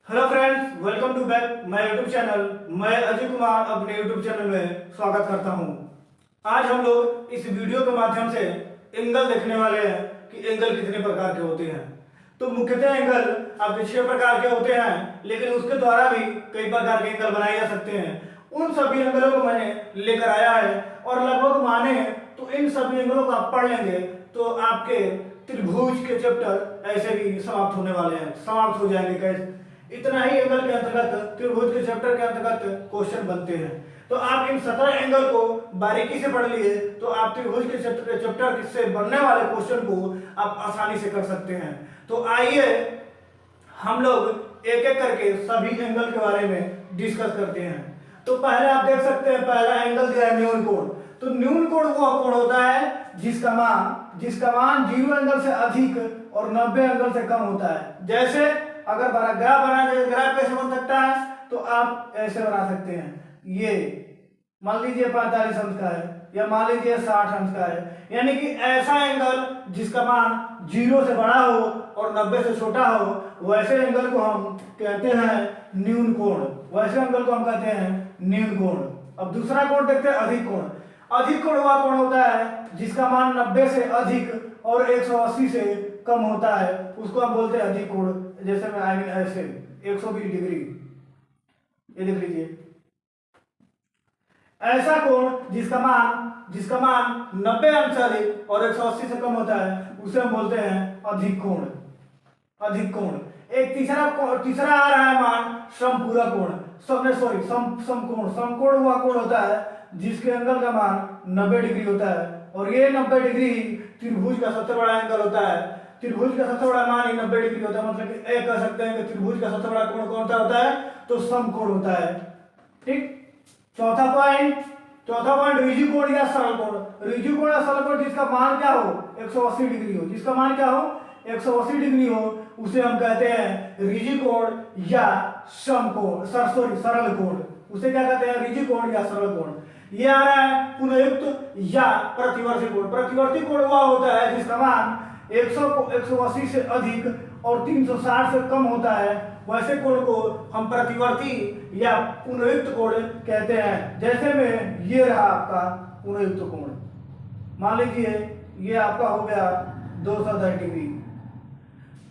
Hello friends, welcome to back my YouTube channel. मैं अजय कुमार अपने YouTube channel में स्वागत करता हूं। आज हम लोग इस वीडियो के माध्यम से एंगल देखने वाले हैं कि एंगल कितने प्रकार के होते हैं। तो मुख्यतः एंगल आपके 6 प्रकार के होते हैं, लेकिन उसके द्वारा भी कई प्रकार के एंगल बनाए जा सकते हैं। उन सभी एंगलों को मैंने लेकर आया है और लगभग माने तो इन सभी एंगलों को आप पढ़ लेंगे तो आपके त्रिभुज के चैप्टर ऐसे भी समाप्त होने वाले हैं, समाप्त हो जाएंगे। कैसे? इतना ही एंगल के अंतर्गत त्रिभुज के चैप्टर के अंतर्गत क्वेश्चन बनते हैं। तो आप इन 17 एंगल को बारीकी से पढ़ लिए तो आप त्रिभुज के चैप्टर से बनने वाले क्वेश्चन को आप आसानी से कर सकते हैं। तो आइए हम लोग एक एक करके सभी एंगल के बारे में डिस्कस करते हैं। तो पहले आप देख सकते हैं, पहला एंगल दिया है न्यून कोण। तो न्यून कोण वो कोण होता है जिसका मान 0 एंगल से अधिक और 90 एंगल से कम होता है। जैसे अगर ग्राफ बनाना है, ग्राफ कैसे बन सकता है? तो आप ऐसे बना सकते हैं। ये मान लीजिए 45 अंश का है या मान लीजिए 60 अंश का है, यानी कि ऐसा एंगल जिसका मान 0 से बड़ा हो और 90 से छोटा हो, वैसे एंगल को हम कहते हैं न्यून कोण। वैसे एंगल को हम कहते हैं न्यून कोण। अब दूसरा कोण देखते हैं, अधिक कोण। अधिक कोण वह कोण होता है जिसका मान 90 से अधिक और 180 से कम होता है, उसको हम बोलते हैं अधिक कोण। जैसे मैं ऐसे 120 डिग्री, ये देख लीजिए। ऐसा कोण जिसका मान 90 अंश से अधिक और 180 से कम होता है, उसे हम बोलते हैं अधिक कोण। अधिक कोण। एक तीसरा आ रहा है मान समपूरक कोण। समकोण। समकोण वह कोण होता है जिसके एंगल का मान 90 डिग्री होता है और ये 90 डिग्री त्रिभुज का सबसे बड़ा एंगल होता है। त्रिभुज का सबसे बड़ा मान ही 90 डिग्री होता है, मतलब कि कह सकते हैं कि त्रिभुज का सबसे बड़ा कोण कौन सा होता है? तो समकोण होता है। ठीक। चौथा पॉइंट ऋजु कोण या सरल कोण। ऋजु कोण या सरल कोण जिसका मान क्या हो? 180 डिग्री हो। जिसका मान क्या हो? 180 डिग्री हो, उसे हम कहते हैं ऋजु कोण या समकोण, सरल कोण। उसे क्या कहते हैं? ऋजु कोण या सरल कोण। ये आ रहा है पुनर्युक्त या प्रतिवर्ती कोण। प्रतिवर्ती कोण वह होता है जिसका मान 180 से अधिक और 360 से कम होता है, वैसे कोण को हम प्रतिवर्ती या पुनर्युक्त कोण कहते हैं। जैसे में ये रहा आपका पुनर्युक्त कोण, मान लीजिए ये आपका हो गया 210 डिग्री,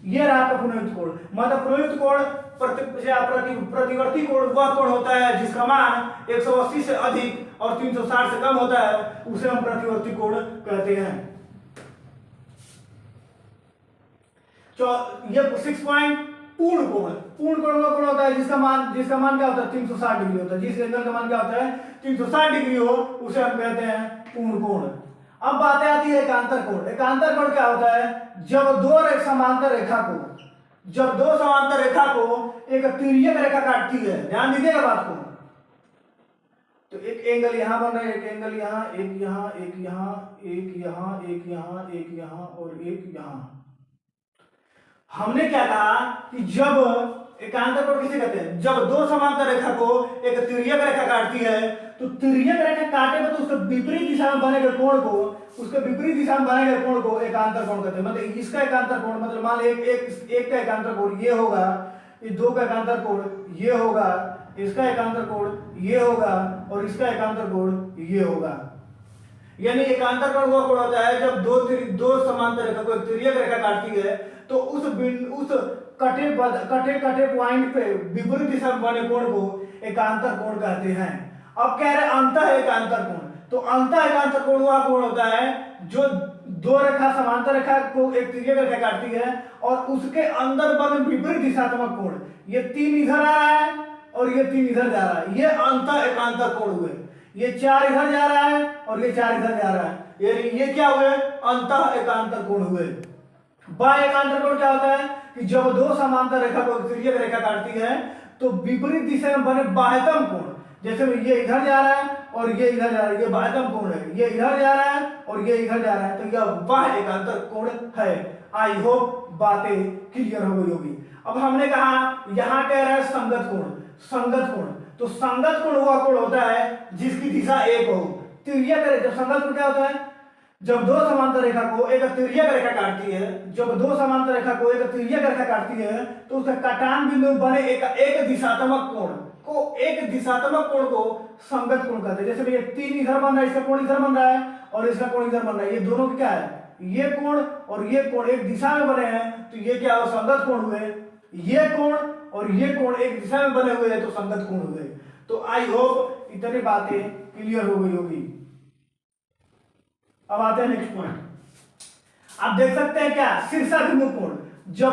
ये रहा आपका पुनर्युक्त कोण। मतलब पुनर्युक्त कोण प्रतिवर्ती कोण वह कोण होता है जिसका मान 180 से अधिक और 360 से कम होता है, उसे हम प्रतिवर्ती कोण कहते हैं। ये 6 पॉइंट पूर्ण कोण। पूर्ण कोण वह कोण होता है जिसका मान क्या होता है? 360 डिग्री होता है। जिस एंगल का मान क्या होता है? 360 डिग्री हो, उसे हम कहते हैं पूर्ण कोण। अब बातें आती है एकांतर कोण। एकांतर कोण क्या होता है? जब दो समांतर रेखा को एक तिर्यक रेखा काटती है। ध्यान दीजिएगा बात को। तो एक एंगल यहां बन रहा है, एक एंगल यहां, एक यहां, एक यहां, एक यहां, एक यहां, एक यहां और एक यहां। हमने क्या कहा कि जब एकांतर कोण किसे कहते हैं? जब दो समांतर रेखा को एक तिर्यक रेखा काटती है, तो तिर्यक रेखा काटे में तो उसके विपरीत दिशा में बने गए कोण को एकांतर कोण कहते हैं। मतलब इसका एकांतर कोण, मतलब मान लीजिए एक का एकांतर कोण ये होगा, इस दो का एकांतर कोण ये होगा, इसका एकांतर कोण ये होगा और इसका एकांतर कोण ये होगा। यानी एकांतर कोण वह कोण होता है जब दो समांतर रेखा को एक तिर्यक रेखा काटती है, तो उस कटे पॉइंट पे विपरीत दिशा में बने कोण को एकांतर कोण कहते हैं। अब कह रहे अंतः एकांतर कोण। तो अंतः एकांतर कोण वह कोण होता है जो दो रेखा समांतर रेखा को एक तिर्यक रेखा काटती है और उसके अंदर बने विपरीत दिशात्मक कोण। ये 3 इधर आ रहा है और ये 3 इधर जा रहा है, ये अंतः एकांतर कोण हुए। ये 4 इधर जा रहा है और ये 4 इधर जा रहा है, ये क्या हुए? अंतः एकांतर कोण हुए। बाह्य एकांतर कोण क्या होता है कि जब दो समांतर रेखा को तिर्यक रेखा काटती है तो विपरीत दिशा में बने बाह्यतम कोण। जैसे ये इधर जा रहा है और ये इधर जा रहा है, ये बाह्यतम कोण है। ये इधर जा रहा है और ये इधर जा रहा है, तो यह बाह्य एकांतर कोण है। आई होप बातें क्लियर हो गई होगी। अब हमने कहा यहां कह रहा है संगत कोण। तो संगत कोण वह कोण होता है जिसकी दिशा एक हो। तिर्यक जब संगत कोण क्या होता है? जब दो समांतर रेखा को एक तिर्यक रेखा काटती है, जब दो समांतर रेखा को एक तिर्यक रेखा काटती है तो उसका काटान बिंदु बने एक दिशात्मक कोण को, एक दिशात्मक कोण को संगत कोण कहते हैं। जैसे ये 3 इधर बन रहा है, इसका कोण इधर बन रहा है और इसका कोण इधर बन रहा है, ये दोनों क्या है, ये कोण और ये कोण एक दिशा में बने हैं तो ये क्या हो, संगत कोण हुए। ये कोण और ये कोण एक दिशा में बने हुए हैं तो संगत कोण हुए। तो आई होप इतनी बातें क्लियर हो गई होगी। अब आते हैं नेक्स्ट पॉइंट। आप देख सकते हैं क्या, शीर्षाभिमुख कोण। जब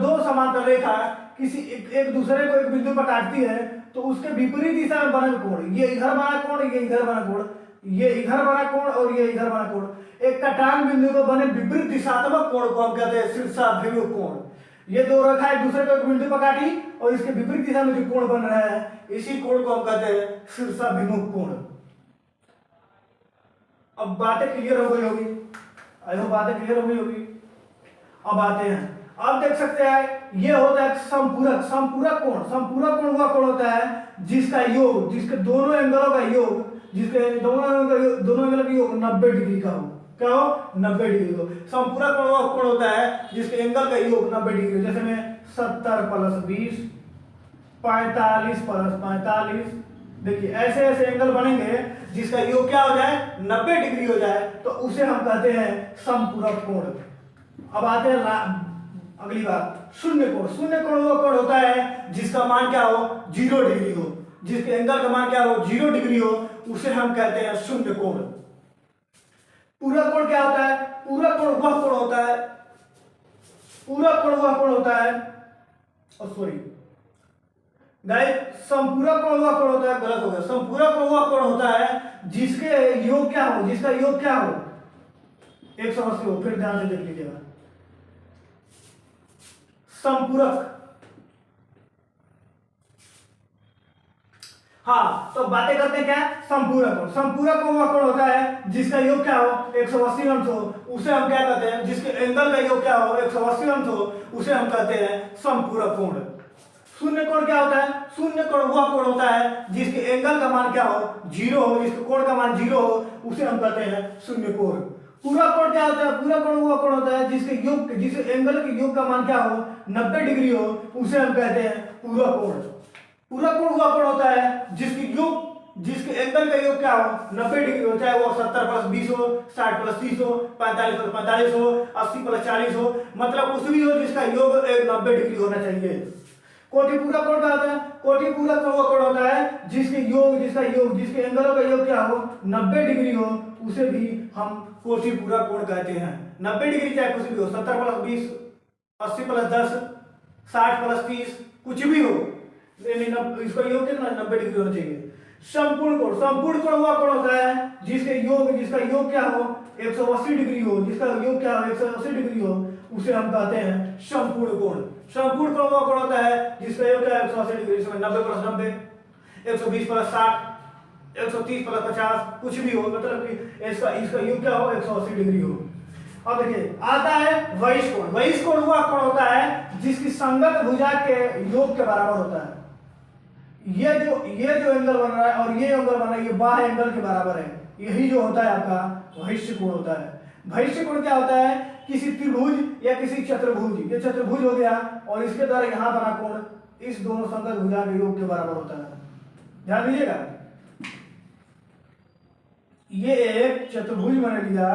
दो समांतर रेखा किसी एक दूसरे को एक बिंदु पर काटती है तो उसके विपरीत दिशा में बने कोण, ये इधर बना कोण, ये इधर बना कोण, ये इधर बना कोण और ये इधर बना कोण, एक काटान बिंदु को बने विपरीत दिशात्मक कोण को हम कहते हैं शीर्षाभिमुख कोण। ये दो रेखा एक दूसरे को एक बिंदु पर काटी और इसके विपरीत दिशा में जो कोण बन रहा है इसी कोण को हम कहते हैं शीर्षाभिमुख कोण। अब बातें क्लियर हो गई होगी, आई होप बातें क्लियर हो गई होगी। अब आते हैं, अब देख सकते हैं ये होता है संपूरक संपूरक कोण। संपूरक कोण वह कोण होता है जिसका योग, जिसके दोनों एंगलों का योग, जिसके दोनों एंगल का योग 90 डिग्री का हो। क्या हो, 90 डिग्री हो। संपूरक कोण वह कोण होता है जिसके एंगल का योग 90 डिग्री। जैसे में 70 + 20 45 + 45, देखिए ऐसे ऐसे एंगल बनेंगे जिसका योग क्या हो जाए, 90 डिग्री हो जाए तो उसे हम कहते हैं संपूरक कोण। अब आते हैं अगली बात, शून्य कोण। शून्य कोण वो कोण होता है जिसका मान क्या हो, 0 डिग्री हो, जिसके एंगल का मान क्या हो, 0 डिग्री हो, उसे हम कहते हैं शून्य कोण। पूरक कोण क्या होता है, पूरक कोण वह कोण होता है, पूरक कोण वह कोण होता है, सॉरी गाइस, संपूरक कोण वह कोण होता है, गलत हो गया। संपूरक कोण वह कोण होता है जिसके योग क्या हो, जिसका योग क्या हो 180 हो। फिर ध्यान से देख लीजिएगा, संपूरक। हाँ, तो बातें करते हैं क्या, संपूरक कोण। संपूरक कोण वह कोण होता है जिसका योग क्या हो 180 अंश हो, उसे हम क्या कहते हैं, जिसके एंगल का योग क्या हो 180 अंश हो, उसे हम कहते हैं संपूरक कोण। शून्य कोण क्या होता है, शून्य कोण वह कोण होता है जिसके एंगल का मान क्या हो, 0 हो, जिसके कोण का मान 0 हो, उसे हम कहते हैं शून्य कोण। पूरक कोण क्या होता है, पूरक कोण वह कोण होता है जिसके योग, जिस एंगल के योग का मान क्या हो 90 डिग्री हो, उसे हम कहते हैं पूरक कोण। पूरक कोण वह कोण होता है जिसके योग, जिसके एंगल का योग क्या हो 90 डिग्री हो, चाहे वो 70 + 20 हो, 60 + 30 हो, 45 + 45 हो, 80 + 40 हो, मतलब कुछ भी हो जिसका योग 90 डिग्री होना चाहिए। कोटिपूरक कोण क्या होता है, कोटिपूरक कोण वह कोण होता है जिसके योग, जिसका योग, जिसके एंगलों का योग क्या हो 90 डिग्री हो, उसे भी हम कोटिपूरक कोण कहते हैं। 90 डिग्री चाहे कुछ भी हो, 70 + 20, 80 + 10, 60 + 30, कुछ भी हो, इसका योग कितना 90 डिग्री होना चाहिए। संपूर्ण कोण, संपूर्ण कोण वह कोण होता है जिसके योग, जिसका योग क्या हो 180 डिग्री हो, जिसका योग क्या हो 180 डिग्री हो, उसे हम कहते हैं संपूर्ण कोण। संपूर्ण कोण वह कोण होता है जिसका योग क्या है 180 डिग्री, इसमें 90 + 90, 120 + 60, 130 + 50, कुछ भी हो, मतलब कि इसका योग क्या हो 180 डिग्री हो। अब देखिए आता है वैश कोण। वैश कोण वह कोण होता है जिसकी संगत भुजा के योग के बराबर होता है। ये जो एंगल बन रहा है और ये एंगल बन रहा है, ये बाह्य एंगल के बराबर है, यही जो होता है आपका वैश्य कोण होता है। वैश्य कोण क्या होता है, किसी त्रिभुज या किसी चतुर्भुज, ये चतुर्भुज हो गया और इसके द्वारा यहाँ बना कोण इस दोनों संगत भुजा के योग के बराबर होता है। ध्यान दीजिएगा, ये एक चतुर्भुज मैंने लिया,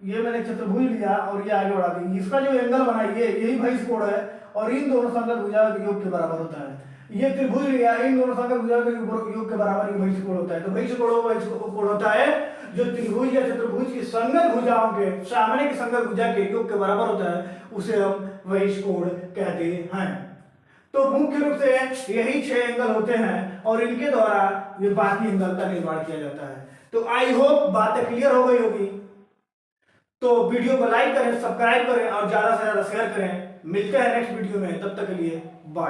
ये मैंने चतुर्भुज लिया और ये आगे बढ़ा दी, इसका जो एंगल बना ये यही वैश्य कोण है और इन दोनों संगत भुजा के योग के बराबर होता है। ये त्रिभुज लिया, इन दोनों संगत भुजा के योग के बराबर ये वैश्य कोण होता है। तो वैश्य कोण होता है जो त्रिभुज या चतुर्भुज की संगत भुजाओं के, सामने की संगत भुजा के योग के बराबर होता है, उसे हम वैश्य कोण कहते हैं। तो मुख्य रूप से यही 6 एंगल होते हैं और इनके द्वारा ये बाकी एंगल का निर्माण किया जाता है। तो आई होप बातें क्लियर हो गई होगी। तो वीडियो को लाइक करें, सब्सक्राइब करें और ज्यादा से ज्यादा शेयर करें। मिलते हैं नेक्स्ट वीडियो में, तब तक के लिए बाय।